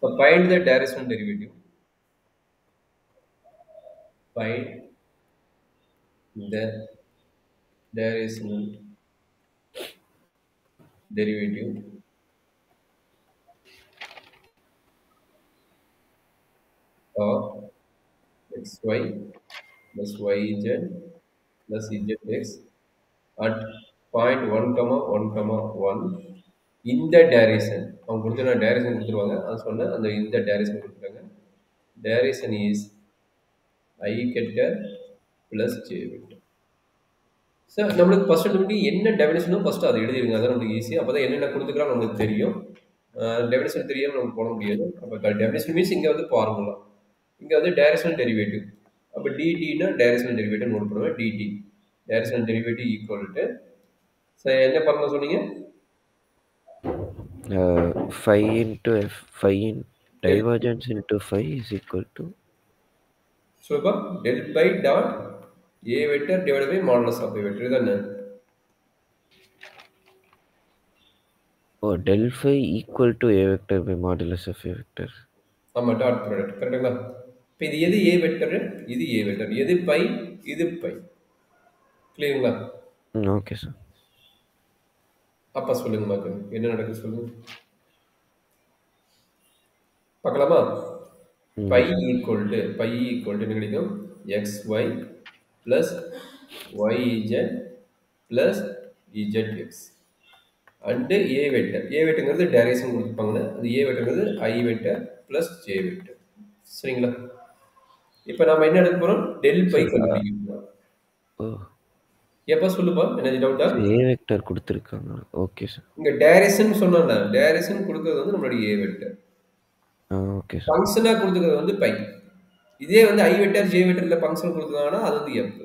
So find the directional derivative. Find the directional derivative of xy plus yz plus zx at point 1 comma 1 comma 1 இந்த direction அவங்க கொடுத்துருக்க direction கொடுத்துருவாங்க அது சொன்ன அந்த இந்த டைரக்ஷன் கொடுத்துருக்காங்க direction is I vector plus J vector sir நம்மளுக்கு ஃபர்ஸ்ட் வந்து என்ன டெஃபினேஷனோ ஃபர்ஸ்ட் அதை எழுதிருங்க அதான் நம்மளுக்கு ஈஸி அப்போ தான் என்னென்ன கொடுத்துக்கலாம் நம்மளுக்கு தெரியும் டெஃபினேஷன் தெரியாமல் நமக்கு போட முடியாது அப்போ டெஃபினேஷன் மீன்ஸ் இங்கே வந்து ஃபார்முலா இங்கே வந்து டைரக்ஷனல் டெரிவேட்டிவ் அப்போ டிடினா டைரக்ஷனல் டெரிவேட்டிவ் நோட் பண்ணுவேன் D D directional derivative equal to sir என்ன பண்ணலாம் சொன்னீங்க 5 into f 5 in divergence into 5 is equal to so இப்போ del by dot A vector divide by modulus of A vector இதுதானே del phi equal to a vector by modulus of a vector. ஆமாம் dot product கரெக்டுங்களா இப்போ இது எது ஏ vector இது ஏ vector எது by இது பை கிளியருங்களா ஓகே சார் அப்போ சொல்லுங்க மாக்கு என்ன நடக்குது சொல்லுங்க பார்க்கலாமா பை ஈக்குவல் டு என்ன கிடைக்கும் X Y plus Y Z plus Z X and A வெக்டர்ங்கிறது டைரக்ஷன் கொடுத்துருப்பாங்க அது ஏ வெக்டர்ங்கிறது I vector plus J vector சரிங்களா இப்போ நம்ம என்ன எடுக்க போகிறோம் டெல் பை கண்டுபிடிக்கணும் ஓ எப்போ சொல்லுப்பா என்ன டவுட்டா ஏ வெக்டர் கொடுத்துருக்காங்க ஓகே சார் இங்கே டைரக்ஷன் சொன்னா டைரக்ஷன் கொடுக்கறது வந்து நம்மளுடைய ஏ வெக்டர் ஓகே சார் ஃபங்க்ஷனாக கொடுத்துக்கிறது வந்து பை இதே வந்து ஐ வெக்டர் ஜே வெக்டரில் ஃபங்க்ஷன் கொடுத்துருக்காங்கன்னா அது வந்து எஃப்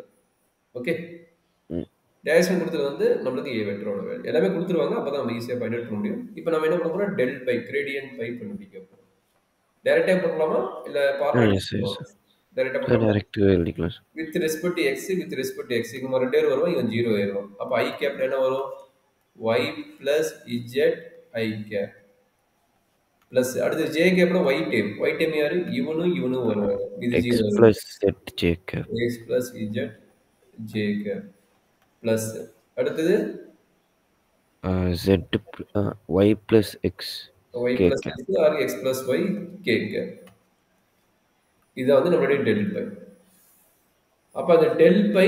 ஓகே டைரக்ஷன் கொடுத்தது வந்து நம்மளுக்கு ஏ வெக்டரோட வேல்யூ எல்லாமே கொடுத்துருவாங்க அப்போ தான் நம்ம ஈஸியாக ஃபைண்ட் அவுட் பண்ண முடியும் இப்போ நம்ம என்ன பண்ண போகிறோம் டெல் பை கிரேடியன்ட் பை கண்டுபிடிக்க போகிறோம் டைரெக்டாக பண்ணலாமா இல்லை டைரக்டாக எழுதிக்கலாம் with respect X with respect X இங்கே ரெண்டு பேர் வருவோம் இவன் 0 ஆயிரும் அப்போ ஐ கேப் என்ன வரும் ஒய் பிளஸ் இஜெட் ஐ கேப் பிளஸ் அடுத்து ஜே கேப்ல ஒய் டேம் யாரு இவனும் வருவாங்க இது x plus z j cap x plus z j cap plus அடுத்தது z y plus x y plus x or x plus y k cap இது வந்து நம்மளுடைய டெல் பை அப்ப அந்த del phi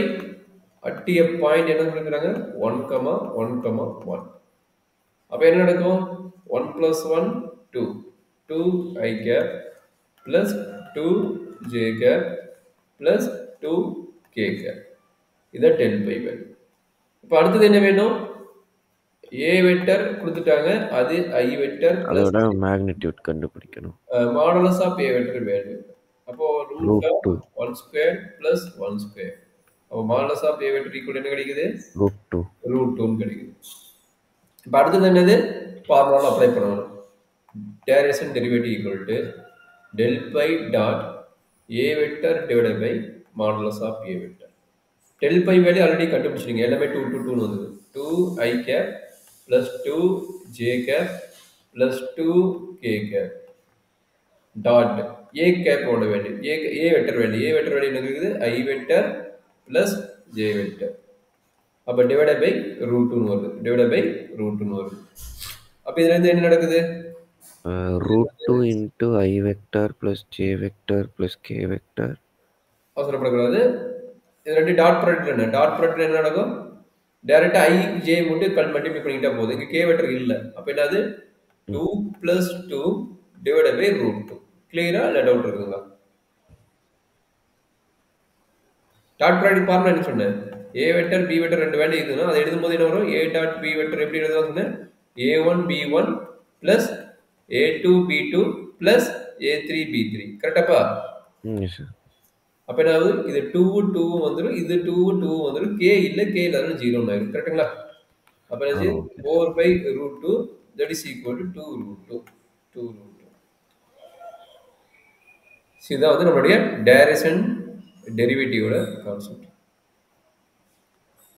at a point என்ன சொல்றாங்க 1 1 1 அப்ப என்ன நடக்கும் 1 plus 1 2 I cap plus 2 j cap plus 2 k cap இது டெல் பை வேல்யூ இப்போ அடுத்தது என்ன வேணும் ஏ வெக்டர் கொடுத்துட்டாங்க அது ஐ வெக்டர் அதோட மேக்னிட்யூட் கண்டுபிடிக்கணும் modulus of A vector value அப்போ root of 1 square plus 1 square அப்போ modulus of A vector equal என்ன கிடைக்குது ரூட் 2 கிடைக்குது இப்போ அடுத்தது என்னது ஃபார்முலா அப்ளை பண்ணணும் direction derivative equal to del by dot A vector divided by modulus of A vector del by value already கண்டுபிடிச்சிருங்க எல்லாமே 2 2 2 வந்தது 2 I cap plus 2 j cap plus 2 k cap dot a cap ஓட value a vector value என்ன இருக்குது I vector plus j vector அப்ப divided by root 2 னு வருது அப்ப இதுல இருந்து என்ன நடக்குது root 2 into I vector plus j vector plus k vector அவசரப்படக்கூடாது இது ரெண்டு டாட் ப்ராடக்ட் என்ன நடக்கும் டைரக்டா I j மட்டும் மல்டிப்ளை பண்ணிட்டா போதும் இங்க k வெக்டர் இல்ல அப்ப என்னது 2 plus 2 divided by root 2 கிளியரா இல்ல டவுட் இருக்குங்களா டாட் ப்ராடக்ட் ஃபார்முலா என்ன சொன்னேன் a வெக்டர் b வெக்டர் ரெண்டு வேல்யூ இருக்குன்னா அதை எழுதும்போது என்ன வரும் a டாட் b வெக்டர் எப்படி எழுதலாம் சொன்னேன் a1 b1 plus a2 b2 plus a3 b3 கரெக்டாப்பா எஸ் சார் அப்ப என்ன ஆகுது இது 2 2 வந்துரும் இது 2 2 வந்துரும் k இல்ல k இல்ல 0 ஆயிடும் கரெக்ட்டுங்களா அப்ப என்ன 4 by root 2 that is equal to 2 root 2 இதான் வந்து நம்மளுடைய டைரக்ஷன் டெரிவேட்டிவோட கான்செப்ட்